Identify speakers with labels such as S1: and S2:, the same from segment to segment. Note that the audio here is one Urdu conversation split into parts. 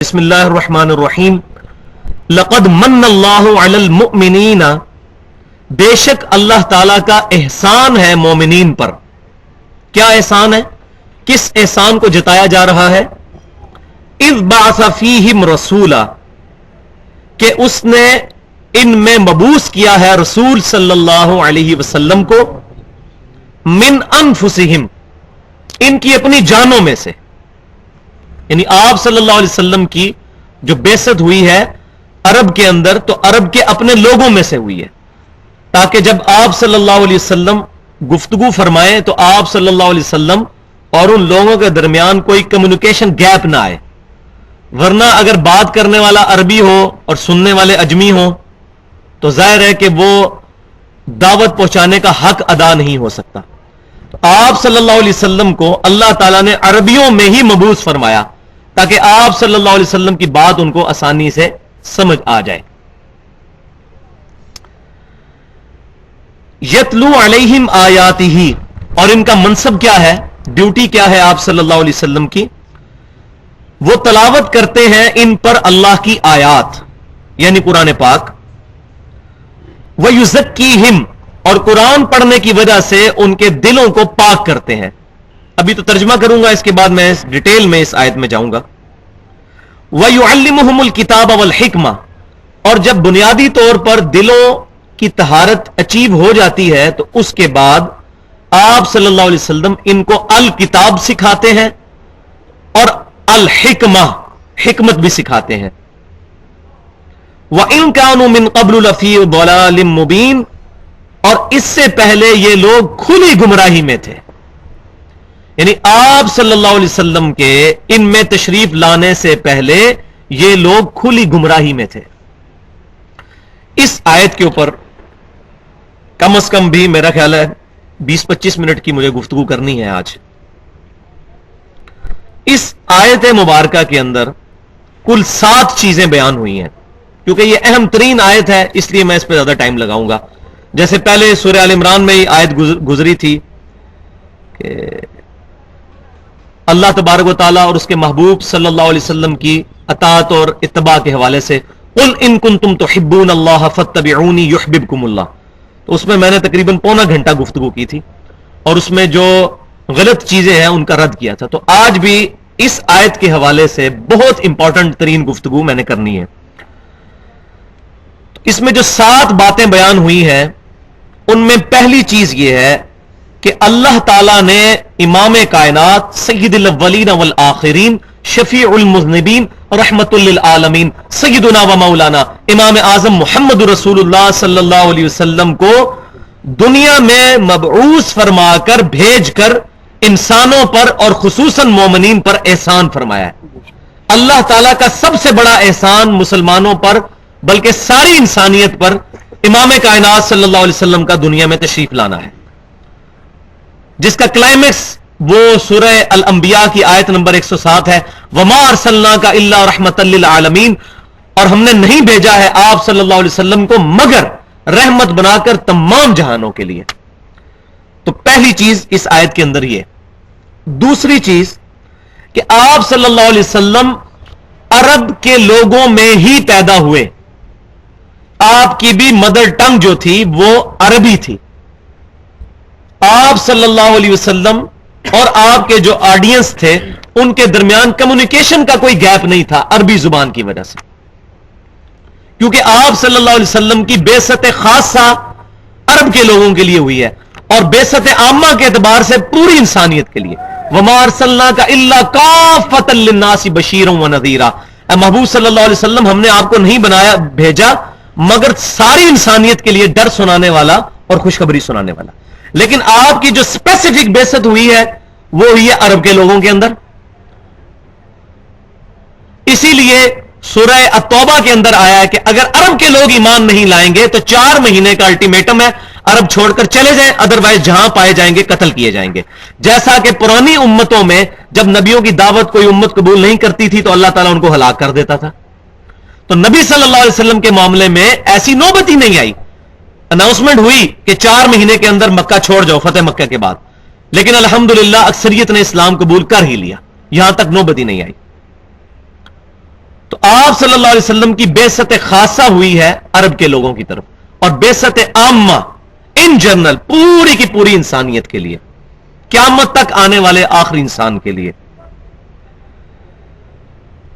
S1: بسم اللہ الرحمن الرحیم لقد من اللہ علی المؤمنین، بے شک اللہ تعالی کا احسان ہے مومنین پر. کیا احسان ہے؟ کس احسان کو جتایا جا رہا ہے؟ اذ بعث فیہم رسولا، کہ اس نے ان میں مبعوث کیا ہے رسول صلی اللہ علیہ وسلم کو، من انفسہم، ان کی اپنی جانوں میں سے. یعنی آپ صلی اللہ علیہ وسلم کی جو بعثت ہوئی ہے عرب کے اندر، تو عرب کے اپنے لوگوں میں سے ہوئی ہے، تاکہ جب آپ صلی اللہ علیہ وسلم گفتگو فرمائیں تو آپ صلی اللہ علیہ وسلم اور ان لوگوں کے درمیان کوئی کمیونیکیشن گیپ نہ آئے. ورنہ اگر بات کرنے والا عربی ہو اور سننے والے اجمی ہوں تو ظاہر ہے کہ وہ دعوت پہنچانے کا حق ادا نہیں ہو سکتا. تو آپ صلی اللہ علیہ وسلم کو اللہ تعالیٰ نے عربیوں میں ہی مبعوث فرمایا تاکہ آپ صلی اللہ علیہ وسلم کی بات ان کو آسانی سے سمجھ آ جائے. یتلو علیہم آیاتہ، اور ان کا منصب کیا ہے، ڈیوٹی کیا ہے آپ صلی اللہ علیہ وسلم کی؟ وہ تلاوت کرتے ہیں ان پر اللہ کی آیات یعنی قرآن پاک. وَيُزَكِّيهِمْ، اور قرآن پڑھنے کی وجہ سے ان کے دلوں کو پاک کرتے ہیں. ابھی تو ترجمہ کروں گا، اس کے بعد میں ڈیٹیل میں اس آیت میں جاؤں گا. وَيُعَلِّمُهُمُ الْكِتَابَ وَالْحِكْمَةَ، اور جب بنیادی طور پر دلوں کی طہارت اچیو ہو جاتی ہے تو اس کے بعد آپ صلی اللہ علیہ وسلم ان کو الکتاب سکھاتے ہیں اور الحکمہ، حکمت بھی سکھاتے ہیں. وَإِن كَانُوا مِن قَبْلُ لَفِي ضَلَالٍ مُبِينٍ، اور اس سے پہلے یہ لوگ کھلی گمراہی میں تھے. یعنی آپ صلی اللہ علیہ وسلم کے ان میں تشریف لانے سے پہلے یہ لوگ کھلی گمراہی میں تھے. اس آیت کے اوپر کم از کم بھی میرا خیال ہے 20-25 منٹ کی مجھے گفتگو کرنی ہے آج. اس آیت مبارکہ کے اندر کل 7 چیزیں بیان ہوئی ہیں. کیونکہ یہ اہم ترین آیت ہے اس لیے میں اس پہ زیادہ ٹائم لگاؤں گا. جیسے پہلے سورہ آل عمران میں یہ آیت گزری تھی کہ اللہ تبارک و تعالیٰ اور اس کے محبوب صلی اللہ علیہ وسلم کی اطاعت اور اتباع کے حوالے سے قُلْ إِن كُنتُمْ تُحِبُّونَ اللَّهَ فَاتَّبِعُونِي يُحْبِبْكُمُ اللَّهُ. تو اس میں میں نے تقریباً پونا گھنٹہ گفتگو کی تھی اور اس میں جو غلط چیزیں ہیں ان کا رد کیا تھا. تو آج بھی اس آیت کے حوالے سے بہت امپورٹنٹ ترین گفتگو میں نے کرنی ہے. اس میں جو 7 باتیں بیان ہوئی ہیں ان میں پہلی چیز یہ ہے کہ اللہ تعالیٰ نے امام کائنات سید الاولین والآخرین شفیع المذنبین رحمت للعالمین سیدنا و مولانا امام اعظم محمد رسول اللہ صلی اللہ علیہ وسلم کو دنیا میں مبعوث فرما کر بھیج کر انسانوں پر اور خصوصاً مومنین پر احسان فرمایا ہے. اللہ تعالیٰ کا سب سے بڑا احسان مسلمانوں پر بلکہ ساری انسانیت پر امام کائنات صلی اللہ علیہ وسلم کا دنیا میں تشریف لانا ہے، جس کا کلائمیکس وہ سورہ الانبیاء کی آیت نمبر 107 ہے. وَمَا أَرْسَلْنَاكَ إِلَّا رَحْمَةً لِّلْعَالَمِينَ، اور ہم نے نہیں بھیجا ہے آپ صلی اللہ علیہ وسلم کو مگر رحمت بنا کر تمام جہانوں کے لیے. تو پہلی چیز اس آیت کے اندر یہ. دوسری چیز کہ آپ صلی اللہ علیہ وسلم عرب کے لوگوں میں ہی پیدا ہوئے. آپ کی بھی مدر ٹنگ جو تھی وہ عربی تھی. آپ صلی اللہ علیہ وسلم اور آپ کے جو آڈینس تھے ان کے درمیان کمیونیکیشن کا کوئی گیپ نہیں تھا عربی زبان کی وجہ سے، کیونکہ آپ صلی اللہ علیہ وسلم کی بعثت خاصہ عرب کے لوگوں کے لیے ہوئی ہے اور بعثت عامہ کے اعتبار سے پوری انسانیت کے لیے. وَمَا أَرْسَلْنَاكَ إِلَّا كَافَّةً لِلنَّاسِ بَشِيرًا وَنَذِيرًا، اے محبوب صلی اللہ علیہ وسلم ہم نے آپ کو نہیں بنایا بھیجا مگر ساری انسانیت کے لیے ڈر سنانے والا اور خوشخبری سنانے والا. لیکن آپ کی جو اسپیسیفک بعثت ہوئی ہے وہ ہوئی ہے عرب کے لوگوں کے اندر. اسی لیے سورہ التوبہ کے اندر آیا ہے کہ اگر عرب کے لوگ ایمان نہیں لائیں گے تو 4 مہینے کا الٹیمیٹم ہے، عرب چھوڑ کر چلے جائیں، ادروائز جہاں پائے جائیں گے قتل کیے جائیں گے. جیسا کہ پرانی امتوں میں جب نبیوں کی دعوت کوئی امت قبول نہیں کرتی تھی تو اللہ تعالیٰ ان کو ہلاک کر دیتا تھا. تو نبی صلی اللہ علیہ وسلم کے معاملے میں ایسی نوبت ہی نہیں آئی. اناؤنسمنٹ ہوئی کہ 4 مہینے کے اندر مکہ چھوڑ جاؤ فتح مکہ کے بعد، لیکن الحمدللہ اکثریت نے اسلام قبول کر ہی لیا، یہاں تک نوبت ہی نہیں آئی. آپ صلی اللہ علیہ وسلم کی بعثت خاصہ ہوئی ہے عرب کے لوگوں کی طرف، اور بعثت عامہ ان جنرل پوری کی پوری انسانیت کے لیے، قیامت تک آنے والے آخری انسان کے لیے.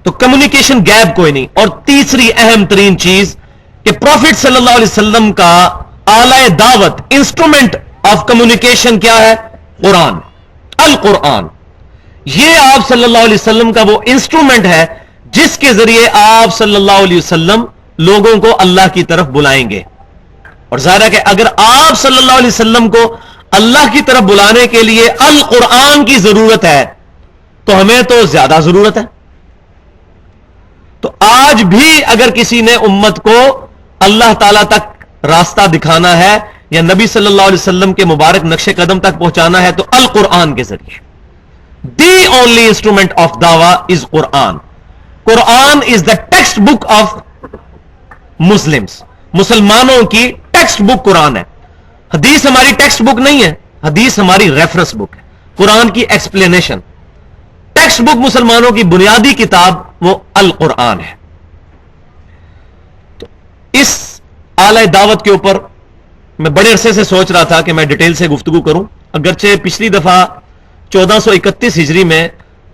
S1: تو کمیونیکیشن گیپ کوئی نہیں. اور تیسری اہم ترین چیز کہ پروفٹ صلی اللہ علیہ وسلم کا آلہ دعوت، انسٹرومنٹ آف کمیونیکیشن کیا ہے؟ قرآن، القرآن. یہ آپ صلی اللہ علیہ وسلم کا وہ انسٹرومنٹ ہے جس کے ذریعے آپ صلی اللہ علیہ وسلم لوگوں کو اللہ کی طرف بلائیں گے. اور ظاہر ہے کہ اگر آپ صلی اللہ علیہ وسلم کو اللہ کی طرف بلانے کے لیے القرآن کی ضرورت ہے تو ہمیں تو زیادہ ضرورت ہے. تو آج بھی اگر کسی نے امت کو اللہ تعالی تک راستہ دکھانا ہے یا نبی صلی اللہ علیہ وسلم کے مبارک نقش قدم تک پہنچانا ہے تو القرآن کے ذریعے. The only instrument of dawah is Quran. Quran is the textbook of آف مسلمس. مسلمانوں کی ٹیکسٹ بک قرآن ہے. حدیث ہماری ٹیکسٹ بک نہیں ہے، حدیث ہماری ریفرنس بک ہے. قرآن کی ایکسپلینیشن. ٹیکسٹ بک مسلمانوں کی بنیادی کتاب وہ القرآن ہے. تو اس اعلی دعوت کے اوپر میں بڑے عرصے سے سوچ رہا تھا کہ میں ڈیٹیل سے گفتگو کروں، اگرچہ پچھلی دفعہ 1431 ہجری میں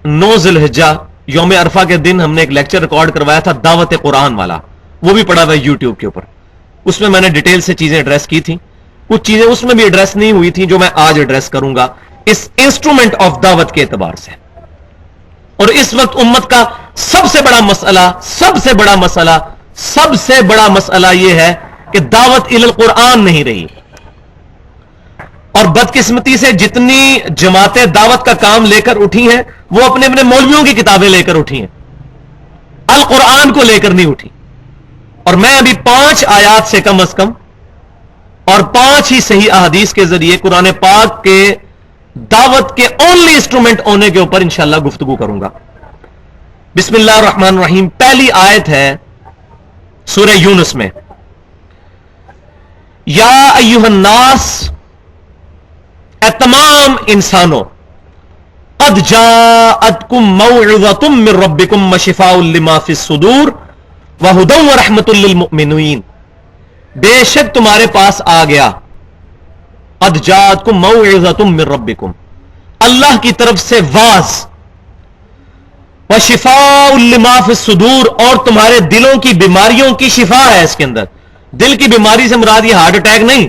S1: 9 ذی الحجہ یوم عرفہ کے دن ہم نے ایک لیکچر ریکارڈ کروایا تھا دعوت قرآن والا، وہ بھی پڑا ہوا ہے یوٹیوب کے اوپر. اس میں نے ڈیٹیل سے چیزیں ایڈریس کی تھیں. کچھ چیزیں اس میں بھی ایڈریس نہیں ہوئی تھیں جو میں آج ایڈریس کروں گا اس انسٹرومنٹ آف دعوت کے اعتبار سے. اور اس وقت امت کا سب سے بڑا مسئلہ یہ ہے کہ دعوت الی القرآن نہیں رہی. اور بدقسمتی سے جتنی جماعتیں دعوت کا کام لے کر اٹھی ہیں وہ اپنے اپنے مولویوں کی کتابیں لے کر اٹھی ہیں، القرآن کو لے کر نہیں اٹھی. اور میں ابھی 5 آیات سے کم از کم اور 5 ہی صحیح احادیث کے ذریعے قرآن پاک کے دعوت کے اونلی انسٹرومنٹ ہونے کے اوپر انشاءاللہ گفتگو کروں گا. بسم اللہ الرحمن الرحیم. پہلی آیت ہے سورہ یونس میں، یا ایھا الناس، اے تمام انسانوں، قد جاءتکم موعظۃ من ربکم وشفاء لما فی الصدور وہدی ورحمۃ للمؤمنین. بے شک تمہارے پاس آ گیا، قد جاءتکم موعظۃ من ربکم، اللہ کی طرف سے واعظ، وشفاء لما فی الصدور، اور تمہارے دلوں کی بیماریوں کی شفا ہے اس کے اندر. دل کی بیماری سے مراد یہ ہارٹ اٹیک نہیں،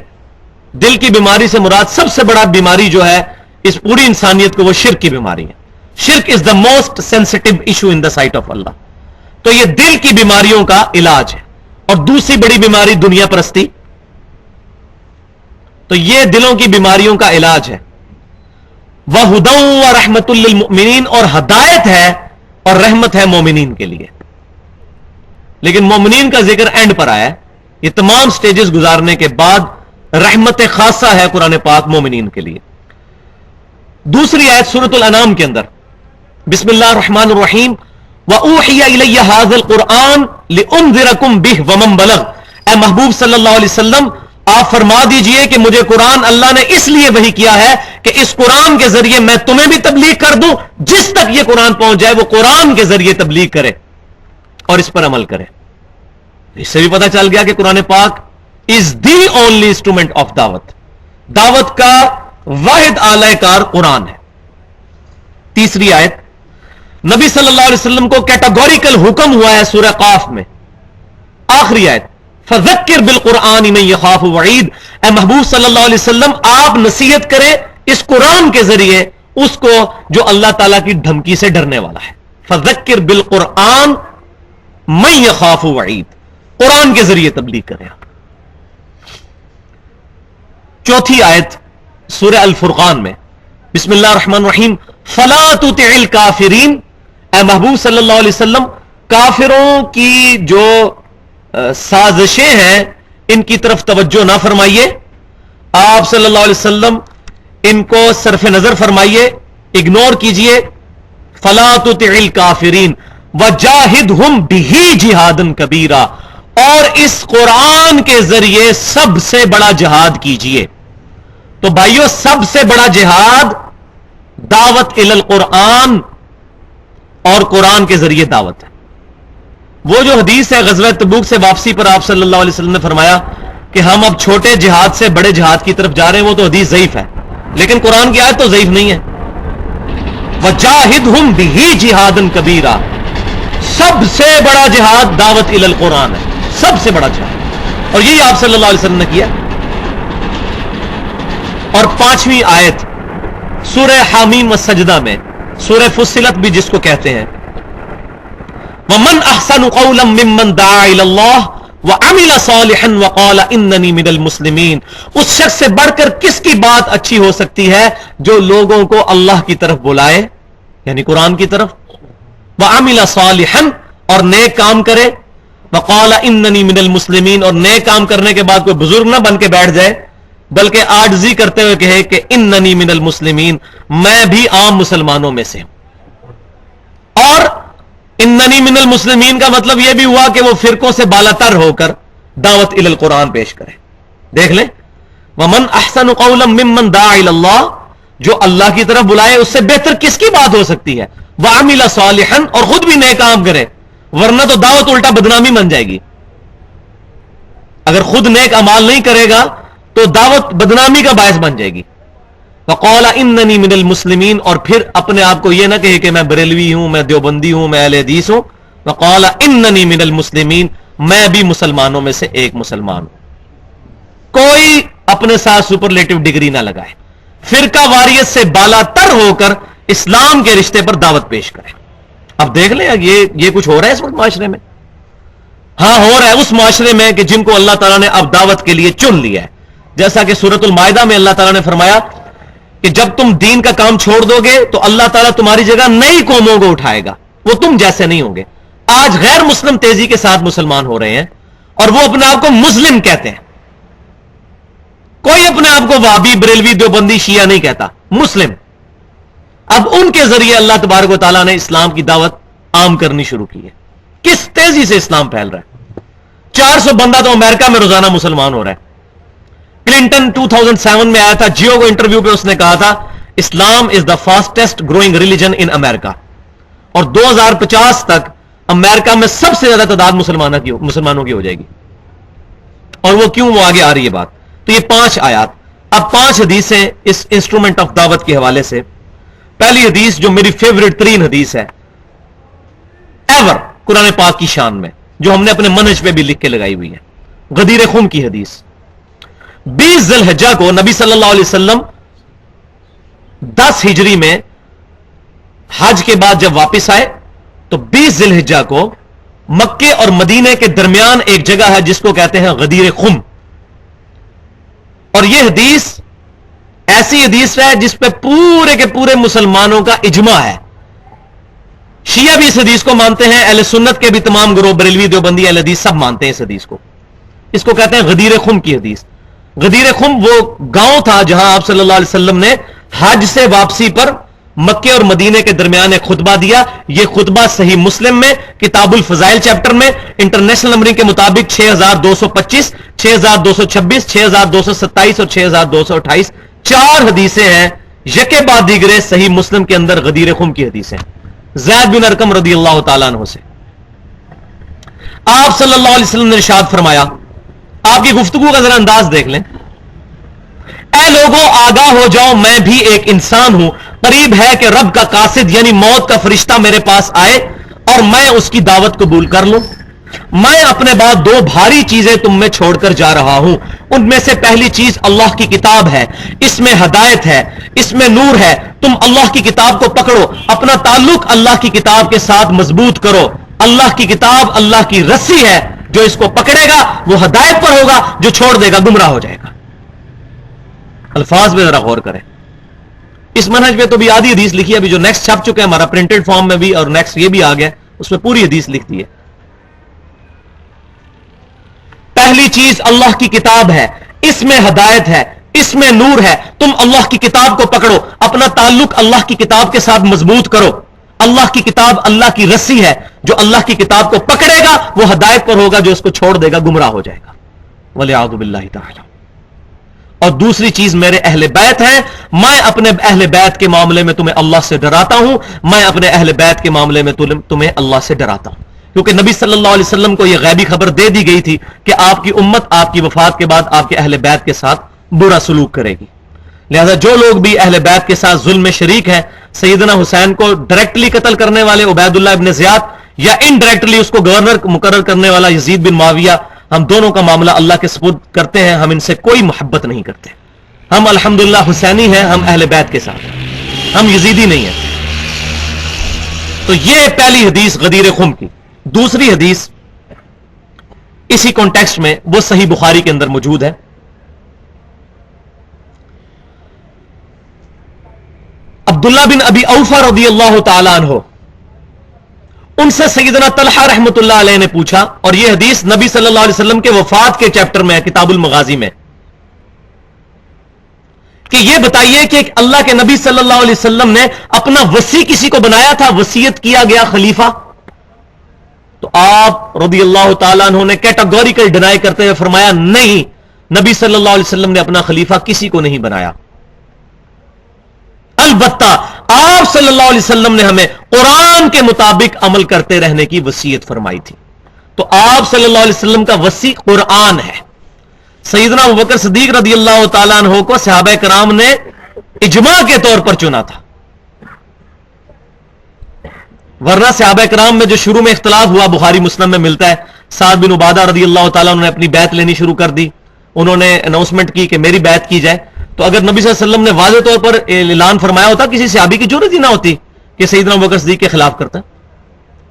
S1: دل کی بیماری سے مراد سب سے بڑا بیماری جو ہے اس پوری انسانیت کو وہ شرک کی بیماری ہے. Shirk is the most sensitive issue in the sight of Allah. تو یہ دل کی بیماریوں کا علاج ہے. اور دوسری بڑی بیماری دنیا پرستی، تو یہ دلوں کی بیماریوں کا علاج ہے. وَهُدًى وَرَحْمَةٌ لِّلْمُؤْمِنِينَ، اور ہدایت ہے اور رحمت ہے مومنین کے لیے. لیکن مومنین کا ذکر اینڈ پر آیا ہے. یہ تمام سٹیجز گزارنے کے بعد رحمت خاصہ ہے قرآن پاک مومنین کے لیے. دوسری آیت سورۃ الانعام کے اندر، بسم اللہ الرحمن الرحیم، وَأُوحِيَ إِلَيَّ هَذَا الْقُرْآنُ لِأُنذِرَكُم بِهِ وَمَن بَلَغَ. اے محبوب صلی اللہ علیہ وسلم، آپ فرما دیجئے کہ مجھے قرآن اللہ نے اس لیے وحی کیا ہے کہ اس قرآن کے ذریعے میں تمہیں بھی تبلیغ کر دوں، جس تک یہ قرآن پہنچ جائے وہ قرآن کے ذریعے تبلیغ کرے اور اس پر عمل کرے. اس سے بھی پتہ چل گیا کہ قرآن پاک از دی اونلی انسٹرومنٹ آف دعوت. دعوت کا واحد آلہ کار قرآن ہے. تیسری آیت، نبی صلی اللہ علیہ وسلم کو کیٹاگوریکل حکم ہوا ہے سورہ قاف میں. آخری آیت، فذکر بالقرآن من یخاف وعید. اے محبوب صلی اللہ علیہ وسلم، آپ نصیحت کریں اس قرآن کے ذریعے اس کو جو اللہ تعالیٰ کی دھمکی سے ڈرنے والا ہے. فذکر بالقرآن من یخاف وعید، قرآن کے ذریعے تبلیغ کریں. چوتھی آیت سورہ الفرقان میں، بسم اللہ الرحمن الرحیم، فلا تطع الکافرین. اے محبوب صلی اللہ علیہ وسلم، کافروں کی جو سازشیں ہیں ان کی طرف توجہ نہ فرمائیے. آپ صلی اللہ علیہ وسلم ان کو صرف نظر فرمائیے، اگنور کیجئے. فلا تطع الکافرین وجاہدہم بہ جہادا کبیرا، اور اس قرآن کے ذریعے سب سے بڑا جہاد کیجئے. تو بھائیو، سب سے بڑا جہاد دعوت الی القرآن اور قرآن کے ذریعے دعوت ہے. وہ جو حدیث ہے غزوہ تبوک سے واپسی پر آپ صلی اللہ علیہ وسلم نے فرمایا کہ ہم اب چھوٹے جہاد سے بڑے جہاد کی طرف جا رہے ہیں، وہ تو حدیث ضعیف ہے، لیکن قرآن کی آیت تو ضعیف نہیں ہے. وَجَاهِدْهُمْ بِهِ جِهَادًا كَبِيرًا، سب سے بڑا جہاد دعوت الی القرآن ہے، سب سے بڑا جہاد، اور یہی آپ صلی اللہ علیہ وسلم نے کیا. اور 5ویں آیت سورہ حامیم والسجدہ میں، سورہ فصلت بھی جس کو کہتے ہیں، وَمَنْ أَحْسَنُ قَوْلًا مِّمَّنْ دَعَا إِلَى اللَّهِ وَعَمِلَ صَالِحًا وَقَالَ إِنَّنِي مِنَ الْمُسْلِمِينَ. اس شخص سے بڑھ کر کس کی بات اچھی ہو سکتی ہے جو لوگوں کو اللہ کی طرف بلائے، یعنی قرآن کی طرف، وَعَمِلَ صَالِحًا اور نیک کام کرے، وَقَالَ إِنَّنِي مِنَ الْمُسْلِمِينَ اور نیک کام کرنے کے بعد کوئی بزرگ نہ بن کے بیٹھ جائے بلکہ عاجزی کرتے ہوئے کہے کہ إِنَّنِي مِنَ الْمُسْلِمِينَ میں بھی عام مسلمانوں میں سے. اور اننی من المسلمین کا مطلب یہ بھی ہوا کہ وہ فرقوں سے بالاتر ہو کر دعوت الی القرآن پیش کرے. دیکھ لیں، ومن احسن قولا ممن دعا الی اللہ، جو اللہ کی طرف بلائے اس سے بہتر کس کی بات ہو سکتی ہے. وعمل صالحا اور خود بھی نیک کام کرے، ورنہ تو دعوت الٹا بدنامی بن جائے گی. اگر خود نیک اعمال نہیں کرے گا تو دعوت بدنامی کا باعث بن جائے گی. وقال اننی من المسلمین اور پھر اپنے آپ کو یہ نہ کہے کہ میں بریلوی ہوں، میں دیوبندی ہوں، میں اہل حدیث ہوں. وقال اننی من المسلمین میں بھی مسلمانوں میں سے ایک مسلمان ہوں. کوئی اپنے ساتھ سپرلیٹو ڈگری نہ لگائے، فرقہ واریت سے بالا تر ہو کر اسلام کے رشتے پر دعوت پیش کرے. اب دیکھ لیں یہ کچھ ہو رہا ہے اس وقت معاشرے میں. ہاں ہو رہا ہے اس معاشرے میں کہ جن کو اللہ تعالیٰ نے اب دعوت کے لیے چن لیا ہے. جیسا کہ سورۃ المائدہ میں اللہ تعالیٰ نے فرمایا کہ جب تم دین کا کام چھوڑ دو گے تو اللہ تعالیٰ تمہاری جگہ نئی قوموں کو اٹھائے گا، وہ تم جیسے نہیں ہوں گے. آج غیر مسلم تیزی کے ساتھ مسلمان ہو رہے ہیں اور وہ اپنے آپ کو مسلم کہتے ہیں. کوئی اپنے آپ کو وہابی، بریلوی، دیوبندی، شیعہ نہیں کہتا، مسلم. اب ان کے ذریعے اللہ تبارک و تعالیٰ نے اسلام کی دعوت عام کرنی شروع کی ہے. کس تیزی سے اسلام پھیل رہا ہے. 400 بندہ تو امریکہ میں روزانہ مسلمان ہو رہا ہے. کلنٹن 2007 میں آیا تھا، جیو کو انٹرویو پہ اس نے کہا تھا اسلام از دا فاسٹسٹ گروئنگ ریلیجن ان امریکہ، اور 2050 تک امریکہ میں سب سے زیادہ تعداد مسلمانوں کی ہو جائے گی. اور وہ کیوں، وہ آگے آ رہی ہے بات. تو یہ 5 آیات. اب 5 حدیثیں اس انسٹرومنٹ آف دعوت کے حوالے سے. پہلی حدیث جو میری فیوریٹ ترین حدیث ہے ایور قرآن پاک کی شان میں، جو ہم نے اپنے منہج پہ بھی لکھ کے لگائی ہوئی ہے، غدیر خم کی حدیث. 20 ذی الحجہ کو نبی صلی اللہ علیہ وسلم 10 ہجری میں حج کے بعد جب واپس آئے تو 20 ذی الحجہ کو مکے اور مدینے کے درمیان ایک جگہ ہے جس کو کہتے ہیں غدیر خم. اور یہ حدیث ایسی حدیث ہے جس پہ پورے کے پورے مسلمانوں کا اجماع ہے. شیعہ بھی اس حدیث کو مانتے ہیں، اہل سنت کے بھی تمام گروہ، بریلوی، دیوبندی، اہل حدیث سب مانتے ہیں اس حدیث کو. اس کو کہتے ہیں غدیر خم کی حدیث. غدیر خم وہ گاؤں تھا جہاں آپ صلی اللہ علیہ وسلم نے حج سے واپسی پر مکے اور مدینے کے درمیان ایک خطبہ دیا. یہ خطبہ صحیح مسلم میں کتاب الفضائل چیپٹر میں انٹرنیشنل نمبرنگ کے مطابق 6225، 6226، 6227 اور 6228 4 حدیثیں ہیں یکے بعد دیگرے صحیح مسلم کے اندر غدیر خم کی حدیثیں. زید بن ارقم رضی اللہ تعالیٰ عنہ سے آپ صلی اللہ علیہ وسلم نے ارشاد فرمایا، آپ کی گفتگو کا ذرا انداز دیکھ لیں. اے لوگوں آگاہ ہو جاؤ، میں بھی ایک انسان ہوں، قریب ہے کہ رب کا قاصد یعنی موت کا فرشتہ میرے پاس آئے اور میں اس کی دعوت قبول کر لوں. میں اپنے بعد 2 بھاری چیزیں تم میں چھوڑ کر جا رہا ہوں. ان میں سے پہلی چیز اللہ کی کتاب ہے، اس میں ہدایت ہے، اس میں نور ہے. تم اللہ کی کتاب کو پکڑو، اپنا تعلق اللہ کی کتاب کے ساتھ مضبوط کرو. اللہ کی کتاب اللہ کی رسی ہے، جو اس کو پکڑے گا وہ ہدایت پر ہوگا، جو چھوڑ دے گا گمراہ ہو جائے گا. الفاظ میں ذرا غور کریں. اس منہج میں تو بھی آدھی حدیث لکھی ہے، ابھی جو نیکسٹ چھپ چکے ہیں ہمارا پرنٹڈ فارم میں بھی، اور نیکسٹ یہ بھی آ گیا، اس میں پوری حدیث لکھتی ہے. پہلی چیز اللہ کی کتاب ہے، اس میں ہدایت ہے، اس میں نور ہے. تم اللہ کی کتاب کو پکڑو، اپنا تعلق اللہ کی کتاب کے ساتھ مضبوط کرو. اللہ کی کتاب اللہ کی رسی ہے، جو اللہ کی کتاب کو پکڑے گا وہ ہدایت پر ہوگا، جو اس کو چھوڑ دے گا گمراہ ہو جائے گا. وَلِعَوْذُ بِاللَّهِ تَعَالَى. اور دوسری چیز میرے اہل بیت ہیں، میں اپنے اہل بیت کے معاملے میں تمہیں اللہ سے ڈراتا ہوں، میں اپنے اہل بیت کے معاملے میں تمہیں اللہ سے ڈراتا ہوں. کیونکہ نبی صلی اللہ علیہ وسلم کو یہ غیبی خبر دے دی گئی تھی کہ آپ کی امت آپ کی وفات کے بعد آپ کے اہل بیت کے ساتھ برا سلوک کرے گی. لہذا جو لوگ بھی اہل بیت کے ساتھ ظلم میں شریک ہیں، سیدنا حسین کو ڈائریکٹلی قتل کرنے والے عبید اللہ ابن زیاد یا انڈائریکٹلی اس کو گورنر مقرر کرنے والا یزید بن معاویہ، ہم دونوں کا معاملہ اللہ کے سپرد کرتے ہیں. ہم ان سے کوئی محبت نہیں کرتے. ہم الحمدللہ حسینی ہیں، ہم اہل بیت کے ساتھ ہیں، ہم یزیدی نہیں ہیں. تو یہ پہلی حدیث غدیر خم کی. دوسری حدیث اسی کانٹیکسٹ میں وہ صحیح بخاری کے اندر موجود ہے. عبداللہ بن ابی اوفا رضی اللہ تعالی عنہ، ان سے سیدنا طلحہ رحمت اللہ علیہ نے پوچھا، اور یہ حدیث نبی صلی اللہ علیہ وسلم کے وفات کے چیپٹر میں ہے، کتاب المغازی میں، کہ یہ بتائیے کہ اللہ کے نبی صلی اللہ علیہ وسلم نے اپنا وصی کسی کو بنایا تھا، وصیت کیا گیا خلیفہ؟ تو آپ رضی اللہ تعالیٰ عنہ نے کیٹاگوریکل ڈینائی کرتے ہوئے فرمایا نہیں، نبی صلی اللہ علیہ وسلم نے اپنا خلیفہ کسی کو نہیں بنایا. البتہ آپ صلی اللہ علیہ وسلم نے ہمیں قرآن کے مطابق عمل کرتے رہنے کی وصیت فرمائی تھی. تو آپ صلی اللہ علیہ وسلم کا وصی قرآن ہے. سیدنا ابوبکر صدیق رضی اللہ تعالیٰ عنہ کو صحابہ کرام نے اجماع کے طور پر چنا تھا، ورنہ صحابہ کرام میں جو شروع میں اختلاف ہوا بخاری مسلم میں ملتا ہے. سعد بن عبادہ رضی اللہ تعالیٰ عنہ نے اپنی بیعت لینی شروع کر دی، انہوں نے اناؤنسمنٹ کی کہ میری بیعت کی جائے. تو اگر نبی صلی اللہ علیہ وسلم نے واضح طور پر اعلان فرمایا ہوتا، کسی صحابی کی ضرورت ہی نہ ہوتی کہ سیدنا ابوبکر صدیق کے خلاف کرتا.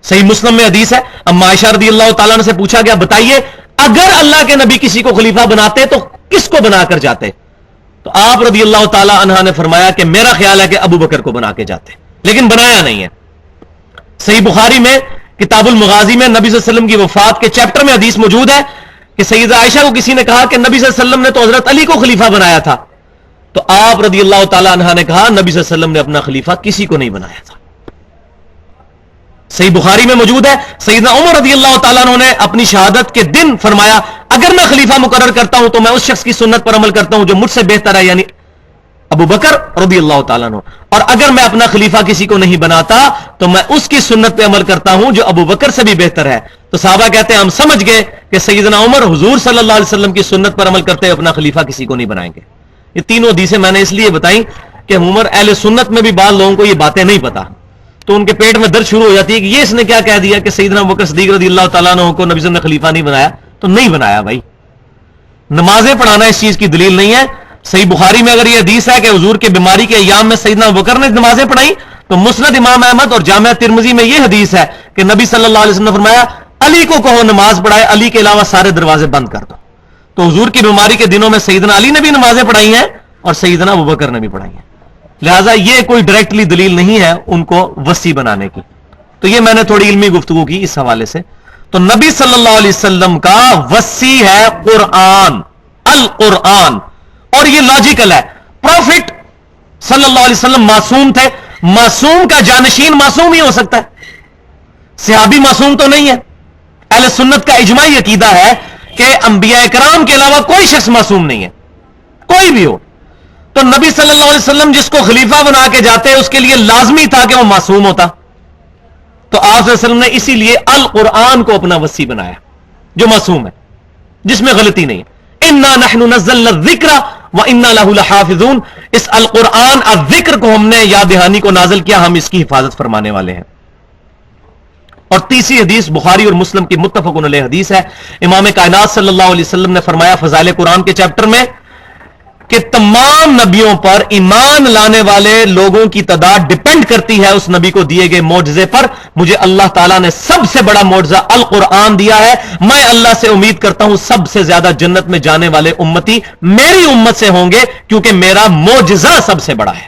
S1: صحیح مسلم میں حدیث ہے، اما عائشہ رضی اللہ تعالیٰ عنہ سے پوچھا گیا بتائیے اگر اللہ کے نبی کسی کو خلیفہ بناتے تو کس کو بنا کر جاتے؟ تو آپ رضی اللہ تعالیٰ عنہ نے فرمایا کہ میرا خیال ہے کہ ابو بکر کو بنا کے جاتے، لیکن بنایا نہیں ہے. صحیح بخاری میں کتاب المغازی میں نبی صلی اللہ علیہ وسلم کی وفات کے چیپٹر میں حدیث موجود ہے کہ سیدہ عائشہ کو کسی نے کہا کہ نبی صلی اللہ علیہ وسلم نے تو حضرت علی کو خلیفہ بنایا تھا. تو آپ رضی اللہ تعالیٰ عنہ نے کہا نبی صلی اللہ علیہ وسلم نے اپنا خلیفہ کسی کو نہیں بنایا تھا. صحیح بخاری میں موجود ہے، سیدنا عمر رضی اللہ تعالیٰ عنہ نے اپنی شہادت کے دن فرمایا اگر میں خلیفہ مقرر کرتا ہوں تو میں اس شخص کی سنت پر عمل کرتا ہوں جو مجھ سے بہتر ہے، یعنی ابو بکر رضی اللہ تعالیٰ عنہ، اور اگر میں اپنا خلیفہ کسی کو نہیں بناتا تو میں اس کی سنت پہ عمل کرتا ہوں جو ابو بکر سے بھی بہتر ہے. تو صحابہ کہتے ہیں ہم سمجھ گئے کہ سیدنا عمر حضور صلی اللہ علیہ وسلم کی سنت پر عمل کرتے ہوئے اپنا خلیفہ کسی کو نہیں بنائیں گے. یہ تینوں حدیثیں میں نے اس لیے بتائیں کہ عمر اہل سنت میں بھی بعض لوگوں کو یہ باتیں نہیں پتا، تو ان کے پیٹ میں درد شروع ہو جاتی ہے کہ یہ اس نے کیا کہہ دیا کہ سیدنا ابوبکر صدیق رضی اللہ تعالیٰ عنہ کو نبی صلی اللہ علیہ وسلم نے خلیفہ نہیں بنایا. تو نہیں بنایا بھائی، نمازیں پڑھانا اس چیز کی دلیل نہیں ہے. صحیح بخاری میں اگر یہ حدیث ہے کہ حضور کے بیماری کے ایام میں سیدنا ابوبکر نے نمازیں پڑھائی، تو مسند امام احمد اور جامعہ ترمذی میں یہ حدیث ہے کہ نبی صلی اللہ علیہ وسلم نے فرمایا علی کو کہو نماز پڑھائے، علی کے علاوہ سارے دروازے بند کر دو. تو حضور کی بیماری کے دنوں میں سیدنا علی نے بھی نمازیں پڑھائی ہیں اور سیدنا ابوبکر نے بھی پڑھائی ہیں. لہٰذا یہ کوئی ڈائریکٹلی دلیل نہیں ہے ان کو وصی بنانے کی. تو یہ میں نے تھوڑی علمی گفتگو کی اس حوالے سے. تو نبی صلی اللہ علیہ وسلم کا وصی ہے قرآن، القرآن، اور یہ لاجیکل ہے. پروفٹ صلی اللہ علیہ وسلم معصوم تھے، معصوم کا جانشین معصوم ہی ہو سکتا ہے، صحابی معصوم تو نہیں ہے. اہل سنت کا اجماعی عقیدہ ہے کہ انبیاء کرام کے علاوہ کوئی شخص معصوم نہیں ہے، کوئی بھی ہو. تو نبی صلی اللہ علیہ وسلم جس کو خلیفہ بنا کے جاتے اس کے لیے لازمی تھا کہ وہ معصوم ہوتا. تو آپ صلی اللہ علیہ وسلم نے اسی لیے القرآن کو اپنا وصی بنایا جو معصوم ہے، جس میں غلطی نہیں ہے. انا نحن نزلنا الذکر وانا له لحافظون، اس القرآن الذکر کو ہم نے یاد دہانی کو نازل کیا، ہم اس کی حفاظت فرمانے والے ہیں. اور تیسری حدیث بخاری اور مسلم کی متفق علیہ حدیث ہے. امام کائنات صلی اللہ علیہ وسلم نے فرمایا فضائل قرآن کے چیپٹر میں کہ تمام نبیوں پر ایمان لانے والے لوگوں کی تعداد ڈپینڈ کرتی ہے اس نبی کو دیے گئے معجزے پر. مجھے اللہ تعالیٰ نے سب سے بڑا معجزہ القرآن دیا ہے. میں اللہ سے امید کرتا ہوں سب سے زیادہ جنت میں جانے والے امتی میری امت سے ہوں گے، کیونکہ میرا معجزہ سب سے بڑا ہے.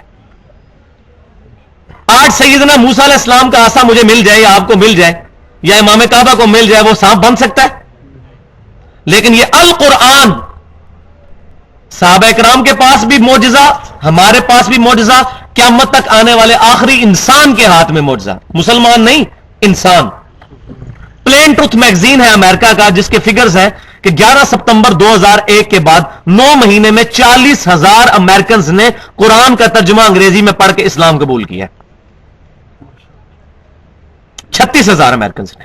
S1: آج سیدنا موسیٰ علیہ السلام کا عصا مجھے مل جائے یا آپ کو مل جائے یا امام کعبہ کو مل جائے، وہ سانپ بن سکتا ہے؟ لیکن یہ القرآن، صحابہ کرام کے پاس بھی معجزہ، ہمارے پاس بھی معجزہ، قیامت تک آنے والے آخری انسان کے ہاتھ میں معجزہ، مسلمان نہیں انسان. پلین ٹروتھ میگزین ہے امریکہ کا، جس کے فگرز ہیں کہ 11 ستمبر 2001 کے بعد 9 مہینے میں 40,000 امریکنز نے قرآن کا ترجمہ انگریزی میں پڑھ کے اسلام قبول کیا. 36,000 امریکنز نے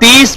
S1: 30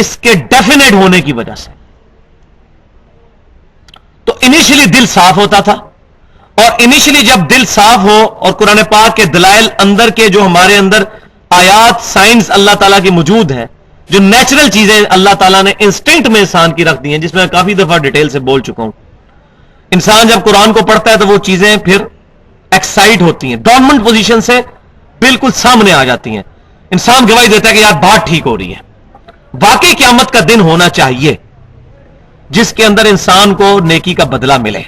S1: اس کے ڈیفینیٹ ہونے کی وجہ سے. تو انیشلی دل صاف ہوتا تھا, اور انیشلی جب دل صاف ہو اور قرآن پاک کے دلائل اندر کے جو ہمارے اندر آیات سائنس اللہ تعالیٰ کی موجود ہیں, جو نیچرل چیزیں اللہ تعالیٰ نے انسٹنکٹ میں انسان کی رکھ دی ہیں, جس میں کافی دفعہ ڈیٹیل سے بول چکا ہوں. انسان جب قرآن کو پڑھتا ہے تو وہ چیزیں پھر ایکسائٹ ہوتی ہیں, ڈورمنٹ پوزیشن سے بالکل سامنے آ جاتی ہیں. انسان گواہی دیتا ہے کہ یار بات ٹھیک ہو رہی ہے. واقعی قیامت کا دن ہونا چاہیے جس کے اندر انسان کو نیکی کا بدلہ ملے,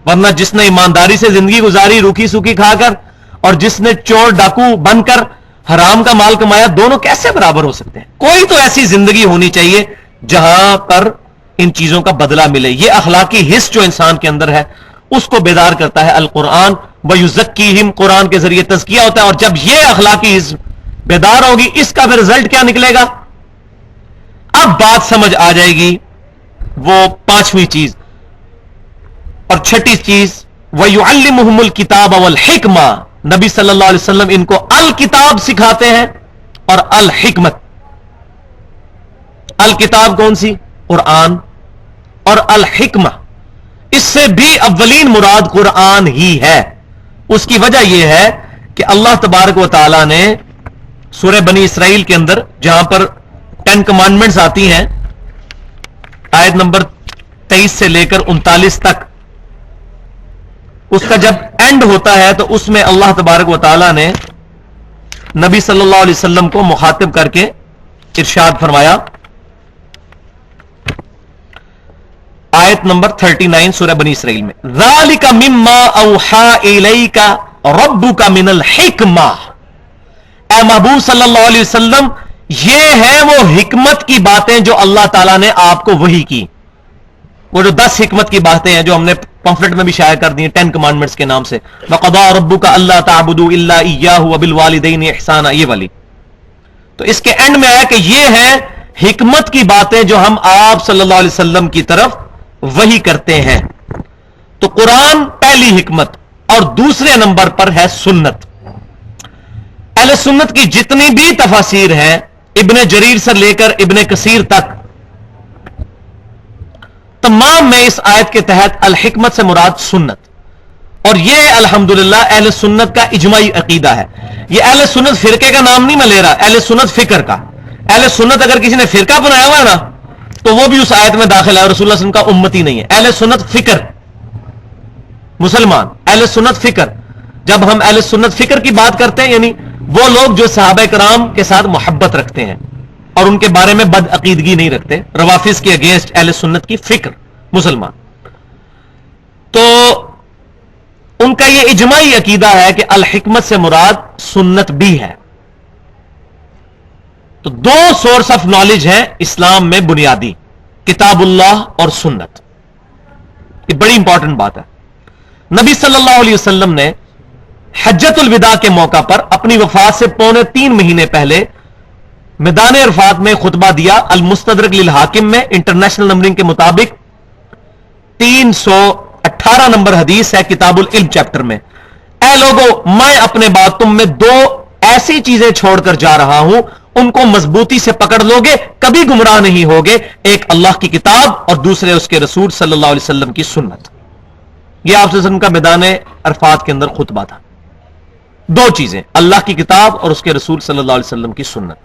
S1: ورنہ جس نے ایمانداری سے زندگی گزاری روکھی سوکھی کھا کر, اور جس نے چور ڈاکو بن کر حرام کا مال کمایا, دونوں کیسے برابر ہو سکتے ہیں؟ کوئی تو ایسی زندگی ہونی چاہیے جہاں پر ان چیزوں کا بدلہ ملے. یہ اخلاقی حص جو انسان کے اندر ہے اس کو بیدار کرتا ہے القرآن. وَيُزَكِّيهِمْ قرآن کے ذریعے تزکیہ ہوتا ہے, اور جب یہ اخلاقی حص بیدار ہوگی اس کا پھر رزلٹ کیا نکلے گا؟ اب بات سمجھ آ جائے گی. وہ پانچویں چیز اور چھٹی چیز, وَيُعَلِّمُهُمُ الْكِتَابَ وَالْحِكْمَةَ, نبی صلی اللہ علیہ وسلم ان کو الکتاب سکھاتے ہیں اور الحکمت. الکتاب کون سی؟ قرآن. اور الحکمہ, اس سے بھی اولین مراد قرآن ہی ہے. اس کی وجہ یہ ہے کہ اللہ تبارک و تعالی نے سورہ بنی اسرائیل کے اندر جہاں پر 10 کمانڈمنٹس آتی ہیں, آیت نمبر 23 سے لے کر 39 تک, اس کا جب اینڈ ہوتا ہے تو اس میں اللہ تبارک و تعالی نے نبی صلی اللہ علیہ وسلم کو مخاطب کر کے ارشاد فرمایا, آیت نمبر 39 سورہ بنی اسرائیل میں, ذَلِكَ مِمَّا أَوْحَا إِلَيْكَ رَبُّكَ مِنَ الْحِكْمَةِ, اے محبوب صلی اللہ علیہ وسلم یہ ہیں وہ حکمت کی باتیں جو اللہ تعالیٰ نے آپ کو وحی کی. وہ جو 10 حکمت کی باتیں ہیں جو ہم نے پمفلٹ میں بھی شائع کر دی ہیں 10 کمانڈمنٹس کے نام سے, وَقَضَىٰ رَبُّكَ أَلَّا تَعْبُدُوا إِلَّا إِيَّاهُ وَبِالْوَالِدَيْنِ إِحْسَانًا, یہ والی. تو اس کے اینڈ میں آیا کہ یہ ہیں حکمت کی باتیں جو ہم آپ صلی اللہ علیہ وسلم کی طرف وحی کرتے ہیں. تو قرآن پہلی حکمت, اور دوسرے نمبر پر ہے سنت. اہل سنت کی جتنی بھی تفاسیر ہیں, ابن جریر سے لے کر ابن کثیر تک, تمام میں اس آیت کے تحت الحکمت سے مراد سنت. اور یہ الحمدللہ اہل سنت کا اجماعی عقیدہ ہے. یہ اہل سنت فرقے کا نام نہیں میں لے رہا, اہل سنت فکر کا. اہل سنت اگر کسی نے فرقہ بنایا ہوا ہے نا تو وہ بھی اس آیت میں داخل ہے, اور رسول اللہ صلی اللہ علیہ وسلم کا امتی نہیں ہے. اہل سنت فکر مسلمان, اہل سنت فکر. جب ہم اہل سنت فکر کی بات کرتے ہیں یعنی وہ لوگ جو صحابہ کرام کے ساتھ محبت رکھتے ہیں اور ان کے بارے میں بد عقیدگی نہیں رکھتے, روافظ کے اگینسٹ اہل سنت کی فکر مسلمان. تو ان کا یہ اجماعی عقیدہ ہے کہ الحکمت سے مراد سنت بھی ہے. تو 2 سورس آف نالج ہیں اسلام میں بنیادی, کتاب اللہ اور سنت. یہ بڑی امپورٹنٹ بات ہے. نبی صلی اللہ علیہ وسلم نے حجۃ الوداع کے موقع پر اپنی وفات سے 2.25 مہینے پہلے میدان عرفات میں خطبہ دیا. المستدرک للحاکم میں انٹرنیشنل نمبرنگ کے مطابق 318 نمبر حدیث ہے کتاب العلم چیپٹر میں, اے لوگو میں اپنے بعد تم میں 2 ایسی چیزیں چھوڑ کر جا رہا ہوں, ان کو مضبوطی سے پکڑ لو گے کبھی گمراہ نہیں ہوگے. ایک اللہ کی کتاب اور دوسرے اس کے رسول صلی اللہ علیہ وسلم کی سنت. یہ آپ صلی اللہ علیہ وسلم کا میدان عرفات کے اندر خطبہ تھا. 2 چیزیں, اللہ کی کتاب اور اس کے رسول صلی اللہ علیہ وسلم کی سنت.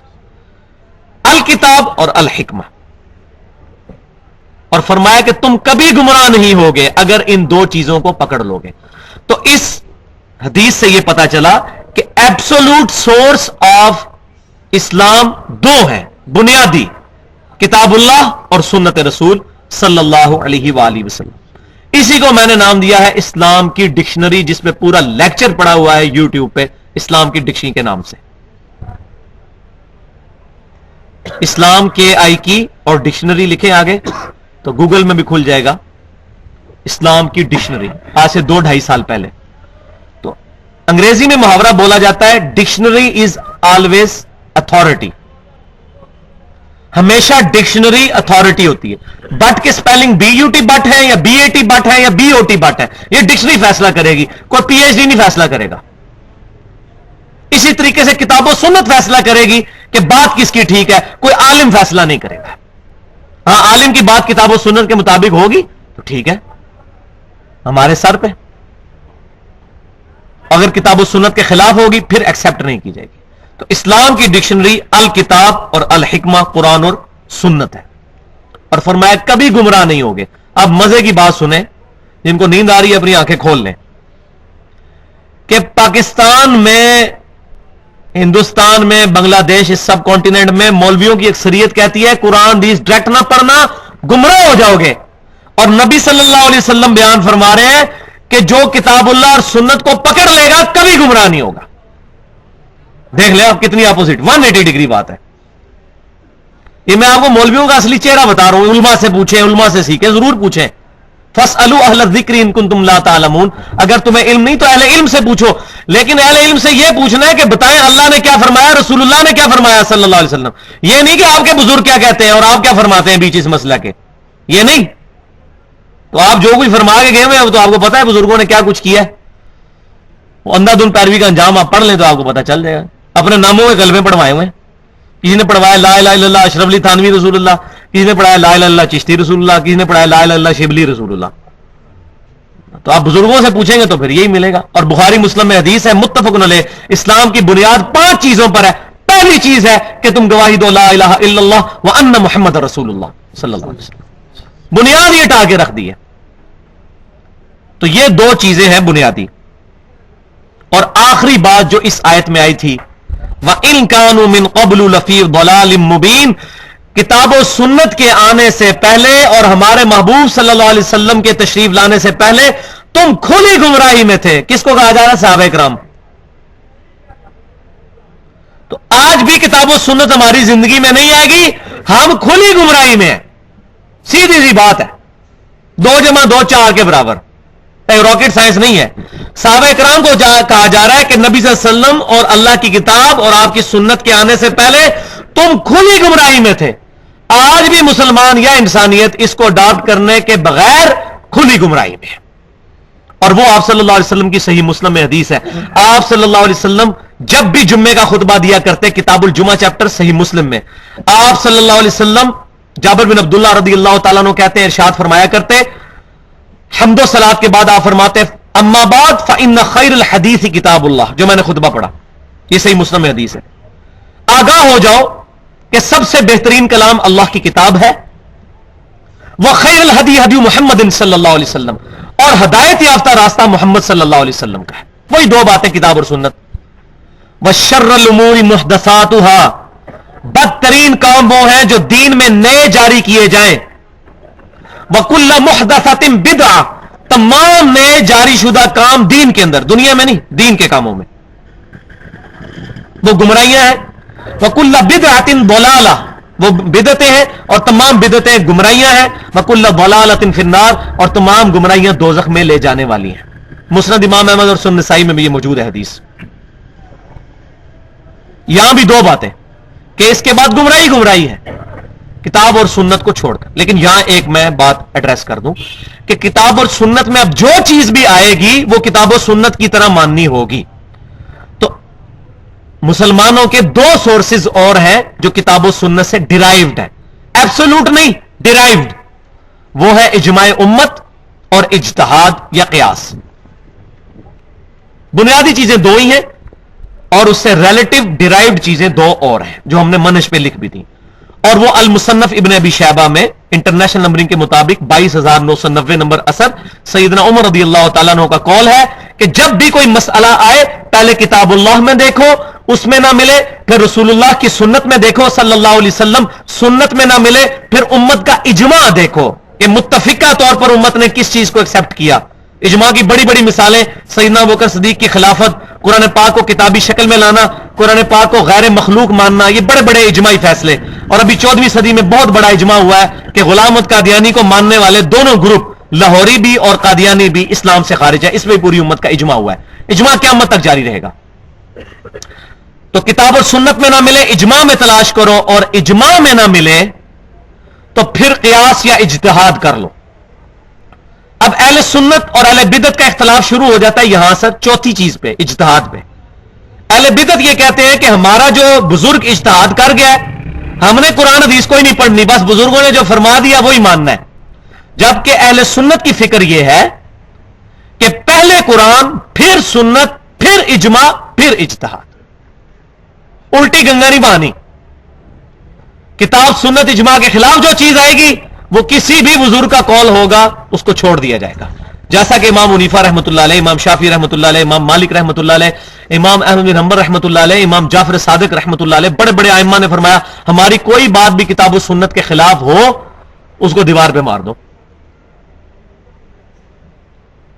S1: الکتاب اور الحکمہ. اور فرمایا کہ تم کبھی گمراہ نہیں ہوگے اگر ان 2 چیزوں کو پکڑ لو گے. تو اس حدیث سے یہ پتا چلا کہ ایبسولوٹ سورس آف اسلام 2 ہیں بنیادی, کتاب اللہ اور سنت رسول صلی اللہ علیہ وآلہ وسلم. اسی کو میں نے نام دیا ہے اسلام کی ڈکشنری, جس میں پورا لیکچر پڑا ہوا ہے یوٹیوب پہ اسلام کی ڈکشنری کے نام سے. اسلام کے آئی کی اور ڈکشنری لکھے آگے تو گوگل میں بھی کھل جائے گا. اسلام کی ڈکشنری آج سے 2-2.5 سال پہلے. تو انگریزی میں محاورہ بولا جاتا ہے ڈکشنری از آلویز اتھارٹی. ہمیشہ ڈکشنری اتھارٹی ہوتی ہے. بٹ کے سپیلنگ BUT بٹ ہے یا BAT بٹ ہے یا BOT بٹ ہے, یہ ڈکشنری فیصلہ کرے گی, کوئی PhD نہیں فیصلہ کرے گا. اسی طریقے سے کتاب و سنت فیصلہ کرے گی کہ بات کس کی ٹھیک ہے، کوئی عالم فیصلہ نہیں کرے گا. ہاں عالم کی بات کتاب و سنت کے مطابق ہوگی تو ٹھیک ہے، ہمارے سر پہ. اگر کتاب و سنت کے خلاف ہوگی پھر ایکسپٹ نہیں کی جائے گی. تو اسلام کی ڈکشنری الکتاب اور الحکمہ قرآن اور سنت ہے، اور فرمایا کبھی گمراہ نہیں ہوگے. اب مزے کی بات سنیں، جن کو نیند آ رہی ہے اپنی آنکھیں کھول لیں، کہ پاکستان میں، ہندوستان میں، بنگلہ دیش، اس سب کانٹیننٹ میں مولویوں کی اکثریت کہتی ہے قرآن حدیث ڈائریکٹ نہ پڑھنا، گمراہ ہو جاؤ گے. اور نبی صلی اللہ علیہ وسلم بیان فرما رہے ہیں کہ جو کتاب اللہ اور سنت کو پکڑ لے گا کبھی گمراہ نہیں ہوگا. دیکھ لیں آپ کتنی اپوزٹ، 180 ڈگری بات ہے. یہ میں آپ کو مولویوں کا اصلی چہرہ بتا رہا ہوں. علماء سے پوچھیں، علماء سے سیکھیں، ضرور پوچھیں. فاسألوا اہل الذکر ان کنتم لا تعلمون. اگر تمہیں علم نہیں تو اہل علم سے پوچھو. لیکن اہل علم سے یہ پوچھنا ہے کہ بتائیں اللہ نے کیا فرمایا، رسول اللہ نے کیا فرمایا صلی اللہ علیہ وسلم. یہ نہیں کہ آپ کے بزرگ کیا کہتے ہیں اور آپ کیا فرماتے ہیں بیچ اس مسئلہ کے، یہ نہیں. تو آپ جو کچھ فرما کے گئے ہوئے تو آپ کو پتا ہے بزرگوں نے کیا کچھ کیا ہے. وہ اندھا دھند پیروی کا انجام آپ پڑھ لیں تو آپ کو پتا چل جائے گا. اپنے ناموں کے کلمے پڑھوائے ہوئے، کسی نے پڑھوایا لا الہ الا اللہ اشرف علی تھانوی رسول اللہ، کسی نے پڑھایا لا الہ الا اللہ چشتی رسول اللہ، کسی نے پڑھایا لا الہ الا اللہ شبلی رسول اللہ. تو آپ بزرگوں سے پوچھیں گے تو پھر یہی ملے گا. اور بخاری مسلم میں حدیث ہے متفق علیہ، اسلام کی بنیاد 5 چیزوں پر ہے. پہلی چیز ہے کہ تم گواہی دو لا الہ الا اللہ وان محمد رسول اللہ صلی اللہ علیہ وسلم. بنیاد یہ ٹا کے رکھ دی ہے. تو یہ 2 چیزیں ہیں بنیادی. اور آخری بات جو اس آیت میں آئی تھی وَإِن كَانُوا مِن قَبْلُ لَفِي ضَلَالٍ مُبِينٍ، کتاب و سنت کے آنے سے پہلے اور ہمارے محبوب صلی اللہ علیہ وسلم کے تشریف لانے سے پہلے تم کھلی گمراہی میں تھے. کس کو کہا جا رہا ہے؟ صحابہ کرام. تو آج بھی کتاب و سنت ہماری زندگی میں نہیں آئے گی، ہم کھلی گمراہی میں ہیں. سیدھی سی بات ہے. 2 + 2 4 کے برابر. راکٹ سائنس نہیں ہے. صحابہ کرام کو کہا جا رہا ہے کہ نبی صلی اللہ علیہ وسلم اور اللہ کی کتاب اور آپ کی سنت کے آنے سے پہلے تم کھلی گمراہی میں تھے. آج بھی مسلمان یا انسانیت اس کو اڈاپٹ کرنے کے بغیر کھلی گمراہی میں ہے. اور وہ آپ صلی اللہ علیہ وسلم کی صحیح مسلم میں حدیث ہے. آپ صلی اللہ علیہ وسلم جب بھی جمعے کا خطبہ دیا کرتے، کتاب الجمعہ چیپٹر صحیح مسلم میں، آپ صلی اللہ علیہ وسلم جابر بن عبداللہ رضی اللہ تعالیٰ عنہ کہتے ہیں، ارشاد فرمایا کرتے، حمد و صلات کے بعد آپ فرماتے اما بعد فإن خیر الحدیث کتاب اللہ، جو میں نے خطبہ پڑھا یہ صحیح مسلم میں حدیث ہے. آگاہ ہو جاؤ کہ سب سے بہترین کلام اللہ کی کتاب ہے. وخیر الہدی ہدی محمد صلی اللہ علیہ وسلم، اور ہدایت یافتہ راستہ محمد صلی اللہ علیہ وسلم کا ہے. وہی 2 باتیں کتاب اور سنت. وشر الامور محدثاتها، بدترین کام وہ ہیں جو دین میں نئے جاری کیے جائیں. وَكُلَّ مُحْدَثَةٍ بِدْعَةٍ، تمام نئے جاری شدہ کام دین کے اندر، دنیا میں نہیں، دین کے کاموں میں وہ گمراہیاں ہیں. وَكُلَّ بِدْعَةٍ ضَلَالَةٍ، وہ بدعتیں ہیں اور تمام بدعتیں گمراہیاں ہیں. وَكُلَّ ضَلَالَةٍ فِي النَّارِ، اور تمام گمراہیاں دوزخ میں لے جانے والی ہیں. مسند امام احمد اور سنن نسائی میں بھی یہ موجود ہے حدیث. یہاں بھی 2 باتیں کہ اس کے بعد گمراہی ہے کتاب اور سنت کو چھوڑ کر. لیکن یہاں ایک میں بات ایڈریس کر دوں کہ کتاب اور سنت میں اب جو چیز بھی آئے گی وہ کتاب و سنت کی طرح ماننی ہوگی. تو مسلمانوں کے 2 سورسز اور ہیں جو کتاب و سنت سے ڈیرائیوڈ ہیں، ایبسولوٹ نہیں، ڈیرائیوڈ. وہ ہے اجماع امت اور اجتہاد یا قیاس. بنیادی چیزیں 2 ہی ہیں اور اس سے ریلیٹو ڈیرائیوڈ چیزیں 2 اور ہیں جو ہم نے منہج پہ لکھ بھی دی. اور وہ المصنف ابن ابی شیبہ میں انٹرنیشنل نمبرنگ کے مطابق 22,990 نمبر اثر سیدنا عمر رضی اللہ تعالیٰ عنہ کا قول ہے کہ جب بھی کوئی مسئلہ آئے پہلے کتاب اللہ میں دیکھو، اس میں نہ ملے پھر رسول اللہ کی سنت میں دیکھو صلی اللہ علیہ وسلم، سنت میں نہ ملے پھر امت کا اجماع دیکھو کہ متفقہ طور پر امت نے کس چیز کو ایکسپٹ کیا. اجماع کی بڑی بڑی مثالیں، سیدنا ابوبکر صدیق کی خلافت، قرآن پاک کو کتابی شکل میں لانا، قرآن پاک کو غیر مخلوق ماننا، یہ بڑے بڑے اجماعی فیصلے. اور ابھی 14ویں صدی میں بہت بڑا اجماع ہوا ہے کہ غلام احمد قادیانی کو ماننے والے دونوں گروپ، لاہوری بھی اور قادیانی بھی، اسلام سے خارج ہے. اس میں پوری امت کا اجماع ہوا ہے. اجماع قیامت تک جاری رہے گا. تو کتاب اور سنت میں نہ ملے اجماع میں تلاش کرو، اور اجماع میں نہ ملے تو پھر قیاس یا اجتہاد کر لو. اب اہل سنت اور اہل بدعت کا اختلاف شروع ہو جاتا ہے یہاں سے 4تھی چیز پہ، اجتہاد پہ. اہل بدعت یہ کہتے ہیں کہ ہمارا جو بزرگ اجتہاد کر گیا ہے، ہم نے قرآن حدیث کوئی نہیں پڑھنی، بس بزرگوں نے جو فرما دیا وہی ماننا ہے. جبکہ اہل سنت کی فکر یہ ہے کہ پہلے قرآن، پھر سنت، پھر اجماع، پھر اجتہاد. الٹی گنگا نہیں بہانی. کتاب سنت اجماع کے خلاف جو چیز آئے گی وہ کسی بھی بزرگ کا قول ہوگا اس کو چھوڑ دیا جائے گا. جیسا کہ امام حنیفہ رحمۃ اللہ علیہ، امام شافعی رحمۃ اللہ علیہ، امام مالک رحمۃ اللہ علیہ، امام احمد بن حنبل رحمۃ اللہ علیہ، امام جعفر صادق رحمۃ اللہ علیہ، بڑے بڑے ائمہ نے فرمایا ہماری کوئی بات بھی کتاب و سنت کے خلاف ہو اس کو دیوار پہ مار دو.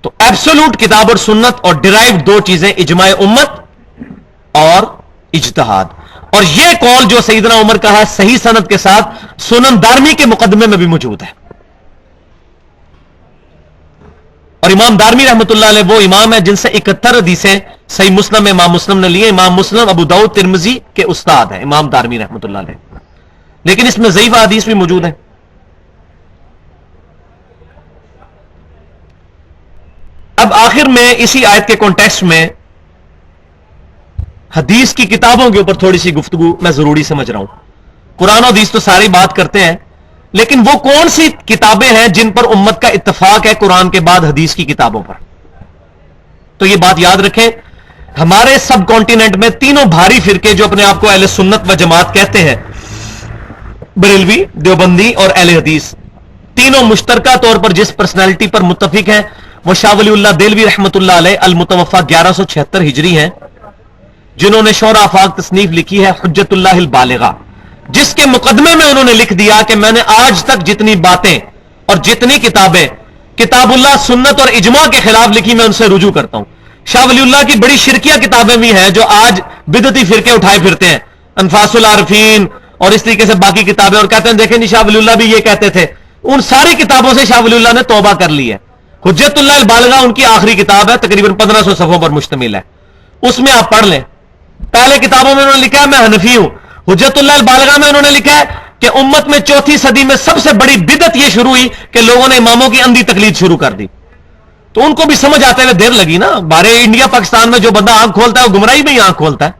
S1: تو ایبسولوٹ کتاب اور سنت اور ڈرائیو دو چیزیں، اجماع امت اور اجتہاد. اور یہ قول جو سیدنا عمر کا ہے صحیح سند کے ساتھ سنن دارمی کے مقدمے میں بھی موجود ہے. اور امام دارمی رحمۃ اللہ علیہ وہ امام ہے جن سے 71 حدیثیں صحیح مسلم میں امام مسلم نے لیے. امام مسلم، ابو داؤد، ترمذی کے استاد ہیں امام دارمی رحمۃ اللہ علیہ، لیکن اس میں ضعیف حدیث بھی موجود ہیں. اب آخر میں اسی آیت کے کانٹیکسٹ میں حدیث کی کتابوں کے اوپر تھوڑی سی گفتگو میں ضروری سمجھ رہا ہوں. قرآن و حدیث تو ساری بات کرتے ہیں، لیکن وہ کون سی کتابیں ہیں جن پر امت کا اتفاق ہے قرآن کے بعد حدیث کی کتابوں پر؟ تو یہ بات یاد رکھیں، ہمارے سب کانٹیننٹ میں تینوں بھاری فرقے جو اپنے آپ کو اہل سنت و جماعت کہتے ہیں، بریلوی، دیوبندی اور اہل حدیث، تینوں مشترکہ طور پر جس پرسنالٹی پر متفق ہیں وہ شاہ ولی اللہ دہلوی رحمۃ اللہ علیہ المتوفا 1176 ہجری ہیں، جنہوں نے شورى آفاق تصنیف لکھی ہے حجت اللہ البالغہ، جس کے مقدمے میں انہوں نے لکھ دیا کہ میں نے آج تک جتنی باتیں اور جتنی کتابیں کتاب اللہ، سنت اور اجماع کے خلاف لکھی میں ان سے رجوع کرتا ہوں. شاہ ولی اللہ کی بڑی شرکیہ کتابیں بھی ہیں جو آج بدعتی فرقے اٹھائے پھرتے ہیں، انفاس العارفین اور اس طریقے سے باقی کتابیں، اور کہتے ہیں دیکھیں نہیں شاہ ولی اللہ بھی یہ کہتے تھے. ان ساری کتابوں سے شاہ ولی اللہ نے توبہ کر لی ہے. حجت اللہ البالغہ ان کی آخری کتاب ہے، تقریباً 1500 صفحوں پر مشتمل ہے. اس میں آپ پڑھ لیں. پہلے کتابوں میں انہوں نے لکھا ہے میں حنفی ہوں. حجت اللہ البالغہ میں انہوں نے لکھا ہے کہ امت میں 4تھی صدی میں سب سے بڑی بدعت یہ شروع ہوئی کہ لوگوں نے اماموں کی اندھی تقلید شروع کر دی. تو ان کو بھی سمجھ آتے ہوئے دیر لگی نا. ہمارے انڈیا پاکستان میں جو بندہ آنکھ کھولتا ہے وہ گمراہی میں ہی آنکھ کھولتا ہے،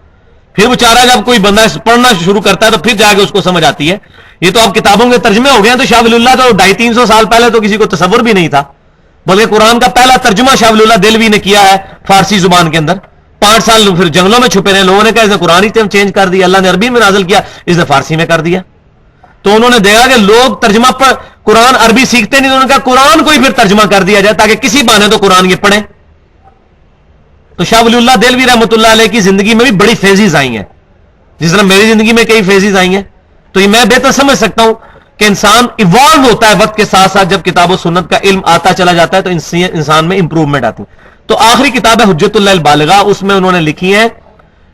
S1: پھر بیچارہ جب کوئی بندہ پڑھنا شروع کرتا ہے تو پھر جا کے اس کو سمجھ آتی ہے. یہ تو اب کتابوں کے ترجمے ہو گئے ہیں، تو شاہ ولی اللہ تو 250-300 سال پہلے تو کسی کو تصور بھی نہیں تھا، بلکہ قرآن کا پہلا ترجمہ شاہ ولی اللہ دہلوی نے کیا ہے فارسی زبان کے اندر. 5 سال پھر جنگلوں میں چھپے رہے، لوگوں نے کہا اس نے قرآن ہی چینج کر دیا، اللہ نے عربی میں نازل کیا، اس نے فارسی میں کر دیا. تو انہوں نے دیکھا کہ لوگ ترجمہ پر قرآن عربی سیکھتے نہیں، تو انہوں نے کہا قرآن کو ہی پھر ترجمہ کر دیا جائے تاکہ کسی بہانے تو قرآن یہ پڑھیں. تو شاہ ولی اللہ دہلوی رحمۃ اللہ علیہ کی زندگی میں بھی بڑی فیزز آئی ہیں، جس طرح میری زندگی میں کئی فیزز آئی ہیں. تو یہ میں بہتر سمجھ سکتا ہوں کہ انسان ایوالو ہوتا ہے وقت کے ساتھ ساتھ، جب کتاب و سنت کا علم آتا چلا جاتا ہے تو انسان میں امپروومنٹ آتی. تو آخری کتاب ہے حجت اللہ البالغہ، اس میں انہوں نے لکھی ہے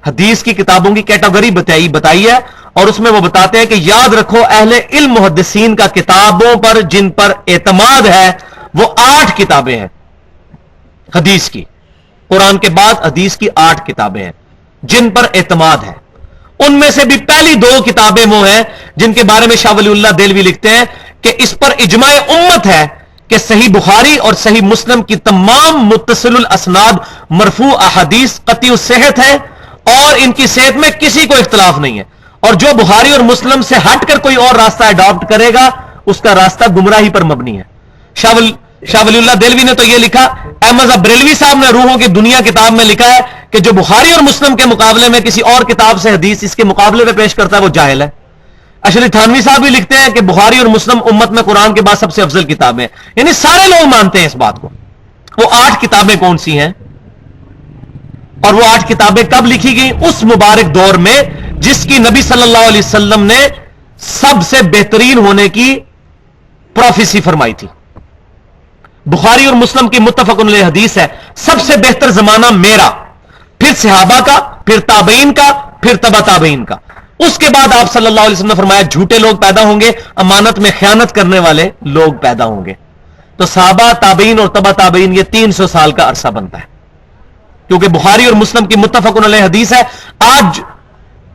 S1: حدیث کی کتابوں کی کیٹیگری بتائی ہے، اور اس میں وہ بتاتے ہیں کہ یاد رکھو اہل علم محدثین کا کتابوں پر جن پر اعتماد ہے وہ 8 کتابیں ہیں حدیث کی. قرآن کے بعد حدیث کی 8 کتابیں ہیں جن پر اعتماد ہے. ان میں سے بھی پہلی 2 کتابیں وہ ہیں جن کے بارے میں شاہ ولی اللہ دہلوی لکھتے ہیں کہ اس پر اجماع امت ہے کہ صحیح بخاری اور صحیح مسلم کی تمام متصل الاسناد مرفوع احادیث قطعی الصحت ہے، اور ان کی صحت میں کسی کو اختلاف نہیں ہے. اور جو بخاری اور مسلم سے ہٹ کر کوئی اور راستہ اڈاپٹ کرے گا اس کا راستہ گمراہی پر مبنی ہے. شاہ ولی اللہ دہلوی نے تو یہ لکھا. احمد بریلوی صاحب نے روحوں کی دنیا کتاب میں لکھا ہے کہ جو بخاری اور مسلم کے مقابلے میں کسی اور کتاب سے حدیث اس کے مقابلے میں پیش کرتا ہے وہ جاہل ہے. اشری تھانوی صاحب بھی لکھتے ہیں کہ بخاری اور مسلم امت میں قرآن کے بعد سب سے افضل کتابیں، یعنی سارے لوگ مانتے ہیں اس بات کو. وہ 8 کتابیں کون سی ہیں اور وہ 8 کتابیں کب لکھی گئیں؟ اس مبارک دور میں جس کی نبی صلی اللہ علیہ وسلم نے سب سے بہترین ہونے کی پروفیسی فرمائی تھی. بخاری اور مسلم کی متفق علیہ حدیث ہے سب سے بہتر زمانہ میرا، پھر صحابہ کا، پھر تابعین کا، پھر تبع تابعین کا. اس کے بعد آپ صلی اللہ علیہ وسلم نے فرمایا جھوٹے لوگ پیدا ہوں گے، امانت میں خیانت کرنے والے لوگ پیدا ہوں گے. تو صحابہ، تابعین اور تبع تابعین یہ 300 سال کا عرصہ بنتا ہے، کیونکہ بخاری اور مسلم کی متفق علیہ حدیث ہے. آج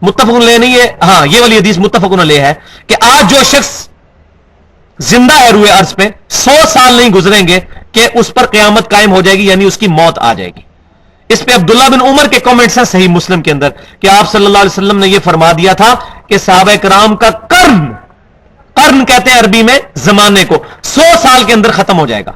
S1: متفق علیہ نہیں ہے، ہاں یہ والی حدیث متفق علیہ ہے کہ آج جو شخص زندہ ہے روئے عرض پہ 100 سال نہیں گزریں گے کہ اس پر قیامت قائم ہو جائے گی، یعنی اس کی موت آ جائے گی. اس پہ عبداللہ بن عمر کے کامنٹس ہیں صحیح مسلم کے اندر کہ آپ صلی اللہ علیہ وسلم نے یہ فرما دیا تھا کہ صحابہ کرام کا قرن کہتے ہیں عربی میں زمانے کو 100 سال کے اندر ختم ہو جائے گا.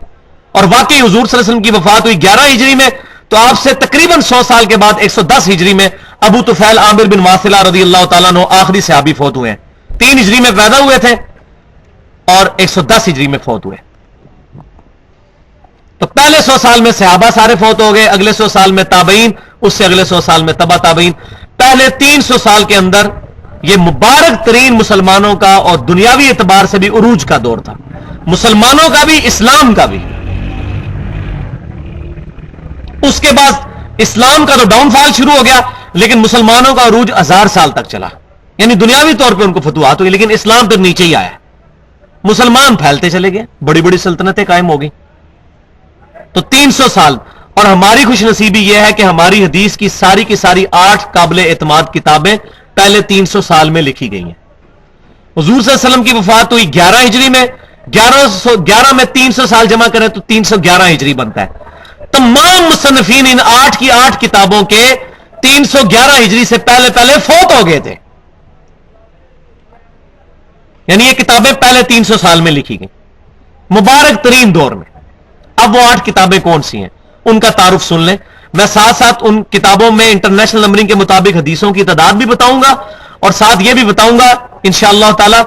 S1: اور واقعی حضور صلی اللہ علیہ وسلم کی وفات ہوئی 11 ہجری میں, تو آپ سے تقریباً 100 سال کے بعد 110 ہجری میں ابو طفیل عامر بن واصلہ رضی اللہ تعالیٰ عنہ آخری صحابی فوت ہوئے ہیں. 3 ہجری میں پیدا ہوئے تھے اور 110 ہجری میں فوت ہوئے. تو پہلے 100 سال میں صحابہ سارے فوت ہو گئے, اگلے 100 سال میں تابعین, اس سے اگلے 100 سال میں تبع تابعین. پہلے 300 سال کے اندر یہ مبارک ترین مسلمانوں کا اور دنیاوی اعتبار سے بھی عروج کا دور تھا, مسلمانوں کا بھی اسلام کا بھی. اس کے بعد اسلام کا تو ڈاؤن فال شروع ہو گیا, لیکن مسلمانوں کا عروج 1000 سال تک چلا. یعنی دنیاوی طور پہ ان کو فتوحات ہوئی, لیکن اسلام تو نیچے ہی آیا. مسلمان پھیلتے چلے گئے, بڑی بڑی سلطنتیں قائم ہو گئی. تو 300 سال. اور ہماری خوش نصیبی یہ ہے کہ ہماری حدیث کی ساری 8 قابل اعتماد کتابیں پہلے 300 سال میں لکھی گئی ہیں. حضور صلی اللہ علیہ وسلم کی وفات ہوئی 11 ہجری میں, 11 میں 300 سال جمع کریں تو 311 ہجری بنتا ہے. تمام مصنفین ان 8 کی 8 کتابوں کے 311 ہجری سے پہلے فوت ہو گئے تھے. یعنی یہ کتابیں پہلے 300 سال میں لکھی گئی, مبارک ترین دور میں. اب وہ 8 کتابیں کون سی ہیں ان کا تعارف سن لیں. میں ساتھ ساتھ ان کتابوں میں انٹرنیشنل نمبرنگ کے مطابق حدیثوں کی تعداد بھی بتاؤں گا, اور ساتھ یہ بھی بتاؤں گا انشاءاللہ تعالی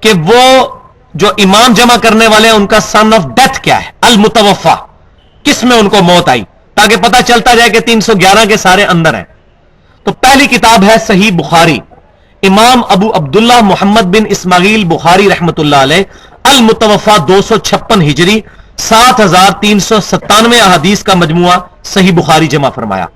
S1: کہ وہ جو امام جمع کرنے والے ہیں ان کا سن آف ڈیتھ کیا ہے, المتوفا, کس میں ان کو موت آئی, تاکہ پتہ چلتا جائے کہ 311 کے سارے اندر ہیں. تو پہلی کتاب ہے صحیح بخاری, امام ابو عبداللہ محمد بن اسماعیل بخاری رحمت اللہ علیہ, المتوفا 256 ہجری, 7397 احادیث کا مجموعہ صحیح بخاری جمع فرمایا.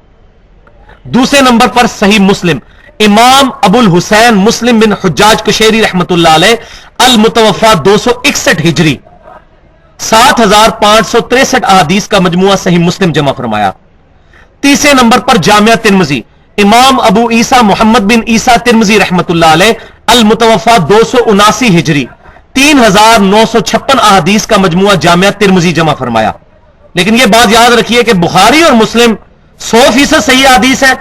S1: دوسرے نمبر پر صحیح مسلم, امام ابو الحسین مسلم بن حجاج کشیری رحمت اللہ علیہ, المتوفا 261 ہجری, 7563 احادیث کا مجموعہ صحیح مسلم جمع فرمایا. تیسرے نمبر پر جامعہ ترمذی, امام ابو عیسیٰ محمد بن عیسیٰ ترمذی رحمت اللہ علیہ, المتوفا 279 ہجری, 3956 احادیث کا مجموعہ جامعہ ترمذی جمع فرمایا. لیکن یہ بات یاد رکھیے کہ بخاری اور مسلم 100% صحیح حدیث ہے,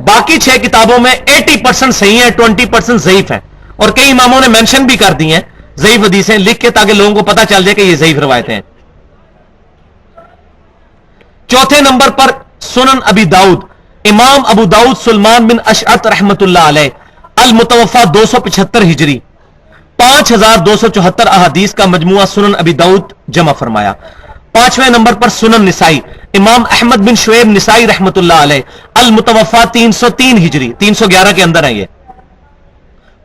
S1: باقی 6 کتابوں میں 80% صحیح ہے, 20% ضعیف ہے, اور کئی اماموں نے مینشن بھی کر دی ہیں ضعیف حدیثیں لکھ کے, تاکہ لوگوں کو پتہ چل جائے کہ یہ ضعیف روایتیں ہیں. چوتھے نمبر پر سنن ابی داؤد, امام ابو داؤد سلمان بن اشعث رحمت اللہ علیہ, المتوفا 275 ہجری, 5274 احادیث کا مجموعہ سنن ابی داؤد جمع فرمایا. پانچویں نمبر پر سنن نسائی, امام احمد بن شعیب نسائی رحمت اللہ علیہ, المتوفا 303 ہجری, 311 کے اندر ہے یہ,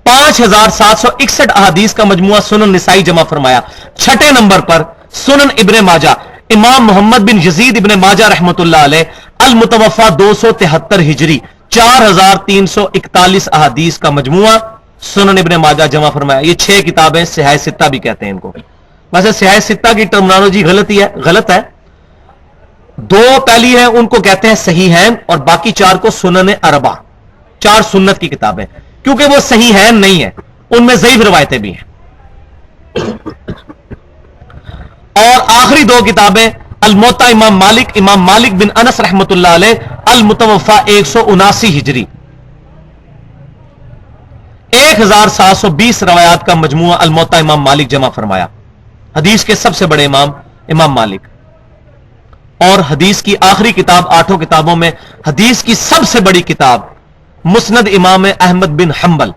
S1: 5761 احادیث کا مجموعہ سنن نسائی جمع فرمایا. چھٹے نمبر پر سنن ابن ماجہ, امام محمد بن یزید ابن ماجہ رحمت اللہ علیہ, المتوفا 273 ہجری, 4341 احادیث کا مجموعہ سنن ابن ماجہ جمع فرمایا. یہ 6 کتابیں صحیح ستہ بھی کہتے ہیں ان کو. ویسے صحیح ستہ کی ٹرمنالوجی غلط ہے. 2 پہلی ہیں ان کو کہتے ہیں صحیح ہیں, اور باقی 4 کو سنن اربع, 4 سنت کی کتابیں, کیونکہ وہ صحیح ہیں نہیں ہیں, ان میں ضعیف روایتیں بھی ہیں. اور آخری 2 کتابیں الموطا امام مالک بن انس رحمت اللہ علیہ, المتوفا 179 ہجری, 1720 روایات کا مجموعہ الموطا امام مالک جمع فرمایا. حدیث کے سب سے بڑے امام مالک. اور حدیث کی آخری کتاب 8 کتابوں میں حدیث کی سب سے بڑی کتاب مسند امام احمد بن حنبل,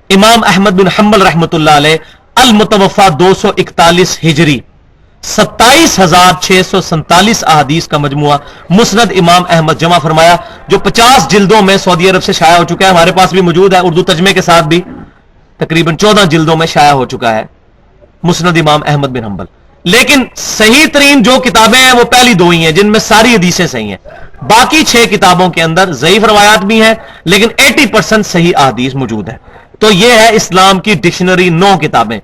S1: امام احمد بن حنبل رحمت اللہ علیہ, المتوفا 241 ہجری, 27647 احادیث کا مجموعہ مسند امام احمد جمع فرمایا, جو 50 جلدوں میں سعودی عرب سے شائع ہو چکا ہے. ہمارے پاس بھی موجود ہے اردو ترجمے کے ساتھ بھی, تقریباً 14 جلدوں میں شائع ہو چکا ہے مسند امام احمد بن حنبل. لیکن صحیح ترین جو کتابیں ہیں وہ پہلی 2 ہی ہیں جن میں ساری حدیثیں صحیح ہیں. باقی 6 کتابوں کے اندر ضعیف روایات بھی ہیں, لیکن 80% صحیح احادیث موجود ہے. تو یہ ہے اسلام کی ڈکشنری 9 کتابیں,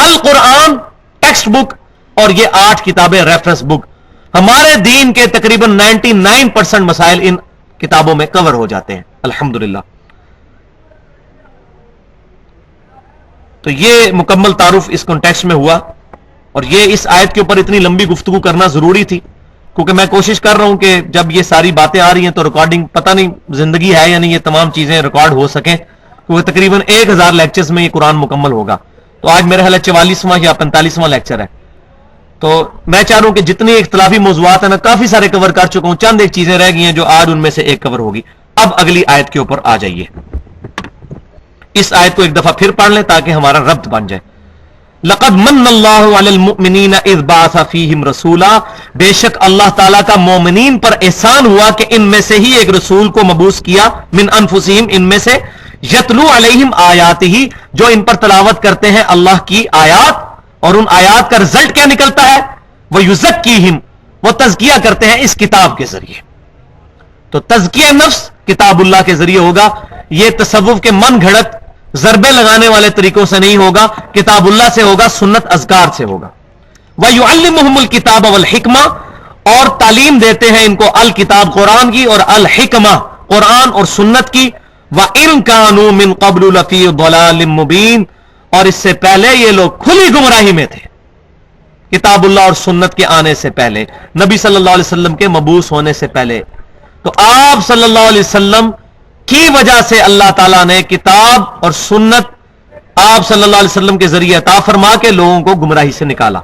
S1: القرآن ٹیکسٹ بک, اور یہ 8 کتابیں ریفرنس بک. ہمارے دین کے تقریباً 99% مسائل ان کتابوں میں کور ہو جاتے ہیں الحمدللہ. تو یہ مکمل تعارف اس کانٹیکسٹ میں ہوا, اور یہ اس آیت کے اوپر اتنی لمبی گفتگو کرنا ضروری تھی. کیونکہ میں کوشش کر رہا ہوں کہ جب یہ ساری باتیں آ رہی ہیں تو ریکارڈنگ پتہ نہیں زندگی ہے یا نہیں یہ تمام چیزیں ریکارڈ ہو سکیں، کیونکہ تقریباً 1000 لیکچرز میں یہ قرآن مکمل ہوگا. تو آج میرا خیال ہے 44واں یا 45واں لیکچر ہے. تو میں چاہ رہا ہوں کہ جتنی اختلافی موضوعات ہیں میں کافی سارے کور کر چکا ہوں، چند ایک چیزیں رہ گئی ہیں جو آج ان میں سے ایک کور ہوگی. اب اگلی آیت کے اوپر آ جائیے. اس آیت کو ایک دفعہ پھر پڑھ لیں تاکہ ہمارا ربط بن جائے. لقد من اللہ علی المؤمنین اذ بعث فیہم رسولا، بے شک اللہ تعالیٰ کا مومنین پر احسان ہوا کہ ان میں سے ہی ایک رسول کو مبعوث کیا، من انفسہم، ان میں سے، یتلو علیہم آیاتہ، جو ان پر تلاوت کرتے ہیں اللہ کی آیات، اور ان آیات کا رزلٹ کیا نکلتا ہے؟ وَيُزَكِّيهِمْ، وہ تزکیہ کرتے ہیں اس کتاب کے ذریعے. تو تزکیہ نفس کتاب اللہ کے ذریعے ہوگا. یہ تصوف کے من گھڑت ضربے لگانے والے طریقوں سے نہیں ہوگا، کتاب اللہ سے ہوگا، سنت اذکار سے ہوگا. وَيُعَلِّمُهُمُ الْكِتَابَ وَالْحِكْمَةَ، اور تعلیم دیتے ہیں ان کو الکتاب قرآن کی اور الحکمہ قرآن اور سنت کی. وَإِن كَانُوا مِن قَبْلُ لَفِي ضَلَالٍ مُبِينٍ، اور اس سے پہلے یہ لوگ کھلی گمراہی میں تھے، کتاب اللہ اور سنت کے آنے سے پہلے، نبی صلی اللہ علیہ وسلم کے مبعوث ہونے سے پہلے. تو آپ صلی اللہ علیہ وسلم کی وجہ سے اللہ تعالیٰ نے کتاب اور سنت آپ صلی اللہ علیہ وسلم کے ذریعے عطا فرما کے لوگوں کو گمراہی سے نکالا.